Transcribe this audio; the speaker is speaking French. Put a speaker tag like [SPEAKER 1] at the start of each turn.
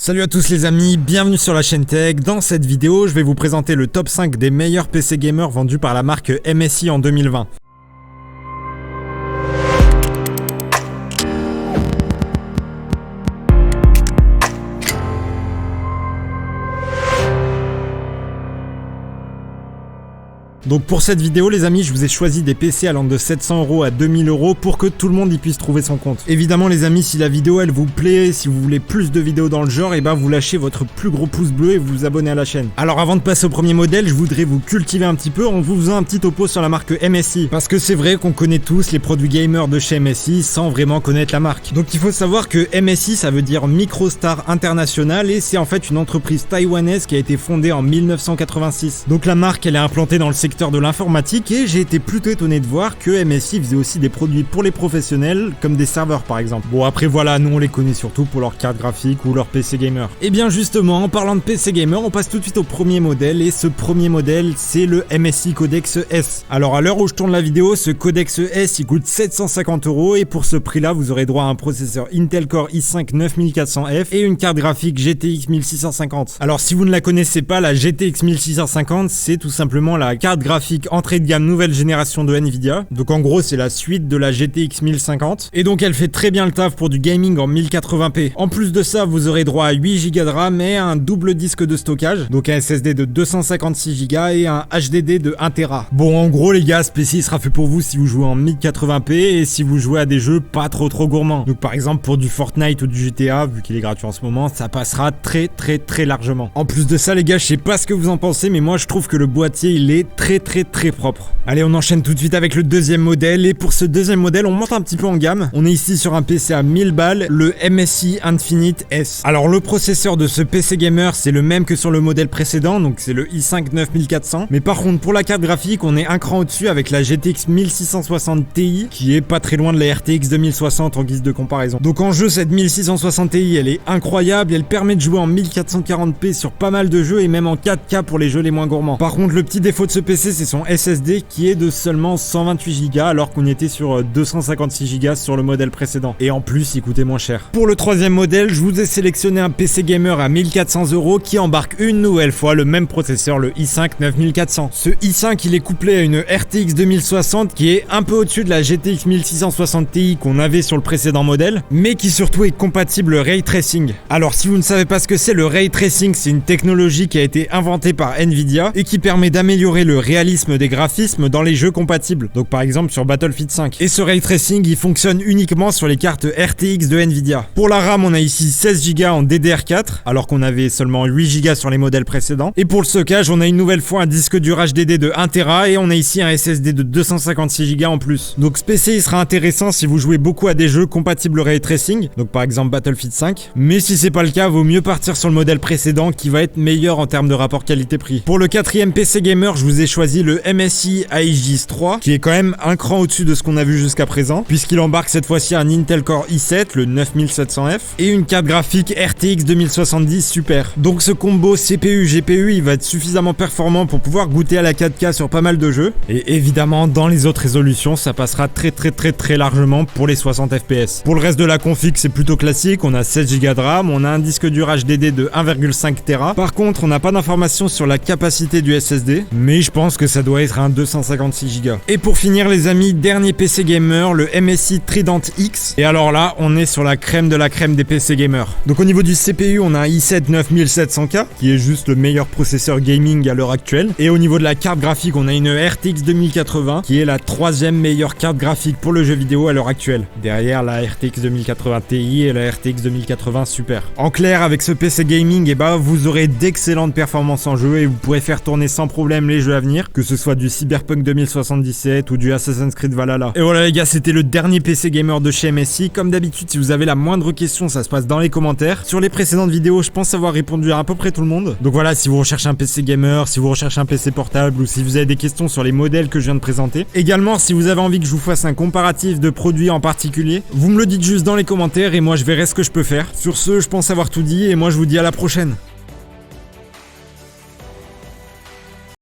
[SPEAKER 1] Salut à tous les amis, bienvenue sur la chaîne Tech. Dans cette vidéo, je vais vous présenter le top 5 des meilleurs PC gamers vendus par la marque MSI en 2020. Donc pour cette vidéo les amis, je vous ai choisi des PC allant de 700 € à 2000 € pour que tout le monde y puisse trouver son compte. Évidemment les amis, si la vidéo elle vous plaît, si vous voulez plus de vidéos dans le genre, et ben vous lâchez votre plus gros pouce bleu et vous vous abonnez à la chaîne. Alors avant de passer au premier modèle, je voudrais vous cultiver un petit peu en vous faisant un petit topo sur la marque MSI. Parce que c'est vrai qu'on connaît tous les produits gamers de chez MSI sans vraiment connaître la marque. Donc il faut savoir que MSI ça veut dire Microstar International et c'est en fait une entreprise taïwanaise qui a été fondée en 1986. Donc la marque elle est implantée dans le secteur de l'informatique et j'ai été plutôt étonné de voir que MSI faisait aussi des produits pour les professionnels comme des serveurs par exemple. Bon après voilà, nous on les connaît surtout pour leurs cartes graphiques ou leurs PC gamer. Et bien justement en parlant de PC gamer, on passe tout de suite au premier modèle et ce premier modèle c'est le MSI Codex S. Alors à l'heure où je tourne la vidéo, ce Codex S il coûte 750 € et pour ce prix là vous aurez droit à un processeur Intel Core i5 9400F et une carte graphique GTX 1650. Alors si vous ne la connaissez pas, la GTX 1650 c'est tout simplement la carte graphique entrée de gamme nouvelle génération de Nvidia. Donc en gros c'est la suite de la GTX 1050 et donc elle fait très bien le taf pour du gaming en 1080p. En plus de ça vous aurez droit à 8 Go de RAM et un double disque de stockage, donc un SSD de 256 Go et un HDD de 1 Tera. Bon en gros les gars, ce PC sera fait pour vous si vous jouez en 1080p et si vous jouez à des jeux pas trop gourmands. Donc par exemple pour du Fortnite ou du GTA, vu qu'il est gratuit en ce moment, ça passera très largement. En plus de ça les gars, je sais pas ce que vous en pensez mais moi je trouve que le boîtier il est très propre. Allez on enchaîne tout de suite avec le deuxième modèle et pour ce deuxième modèle on monte un petit peu en gamme. On est ici sur un PC à 1000 balles, le MSI Infinite S. Alors le processeur de ce PC gamer c'est le même que sur le modèle précédent, donc c'est le i5 9400, mais par contre pour la carte graphique on est un cran au-dessus avec la GTX 1660 Ti qui est pas très loin de la RTX 2060 en guise de comparaison. Donc en jeu cette 1660 Ti elle est incroyable, elle permet de jouer en 1440p sur pas mal de jeux et même en 4K pour les jeux les moins gourmands. Par contre le petit défaut de ce PC c'est son SSD qui est de seulement 128 Go alors qu'on était sur 256 Go sur le modèle précédent. Et en plus il coûtait moins cher. Pour le troisième modèle, je vous ai sélectionné un PC gamer à 1400 € qui embarque une nouvelle fois le même processeur, le i5 9400. Ce i5 il est couplé à une RTX 2060 qui est un peu au-dessus de la GTX 1660 Ti qu'on avait sur le précédent modèle, mais qui surtout est compatible Ray Tracing. Alors si vous ne savez pas ce que c'est, le Ray Tracing c'est une technologie qui a été inventée par Nvidia et qui permet d'améliorer le réalisme des graphismes dans les jeux compatibles, donc par exemple sur Battlefield 5. Et ce Ray Tracing il fonctionne uniquement sur les cartes RTX de Nvidia. Pour la RAM on a ici 16 Go en DDR4 alors qu'on avait seulement 8 Go sur les modèles précédents. Et pour le stockage on a une nouvelle fois un disque dur HDD de 1 Tera et on a ici un SSD de 256 Go en plus. Donc ce PC il sera intéressant si vous jouez beaucoup à des jeux compatibles Ray Tracing, donc par exemple Battlefield 5, mais si c'est pas le cas vaut mieux partir sur le modèle précédent qui va être meilleur en termes de rapport qualité-prix. Pour le quatrième PC gamer je vous ai choisi le MSI Aegis 3 qui est quand même un cran au-dessus de ce qu'on a vu jusqu'à présent puisqu'il embarque cette fois-ci un Intel Core i7 le 9700F et une carte graphique RTX 2070 Super. Donc ce combo CPU GPU il va être suffisamment performant pour pouvoir goûter à la 4K sur pas mal de jeux et évidemment dans les autres résolutions ça passera très largement pour les 60 FPS. Pour le reste de la config c'est plutôt classique, on a 16 Go de RAM, on a un disque dur HDD de 1,5 Tera. Par contre on n'a pas d'informations sur la capacité du SSD mais je pense que ça doit être un 256 Go. Et pour finir les amis, dernier PC gamer, le MSI Trident X. Et alors là, on est sur la crème de la crème des PC gamers. Donc au niveau du CPU, on a un i7 9700K, qui est juste le meilleur processeur gaming à l'heure actuelle. Et au niveau de la carte graphique, on a une RTX 2080, qui est la troisième meilleure carte graphique pour le jeu vidéo à l'heure actuelle. Derrière la RTX 2080 Ti et la RTX 2080 Super. En clair, avec ce PC gaming, et bah, vous aurez d'excellentes performances en jeu et vous pourrez faire tourner sans problème les jeux à venir, que ce soit du Cyberpunk 2077 ou du Assassin's Creed Valhalla. Et voilà les gars, c'était le dernier PC gamer de chez MSI. Comme d'habitude, si vous avez la moindre question, ça se passe dans les commentaires. Sur les précédentes vidéos, je pense avoir répondu à peu près tout le monde. Donc voilà, si vous recherchez un PC gamer, si vous recherchez un PC portable ou si vous avez des questions sur les modèles que je viens de présenter. Également, si vous avez envie que je vous fasse un comparatif de produits en particulier, vous me le dites juste dans les commentaires et moi je verrai ce que je peux faire. Sur ce, je pense avoir tout dit et moi je vous dis à la prochaine.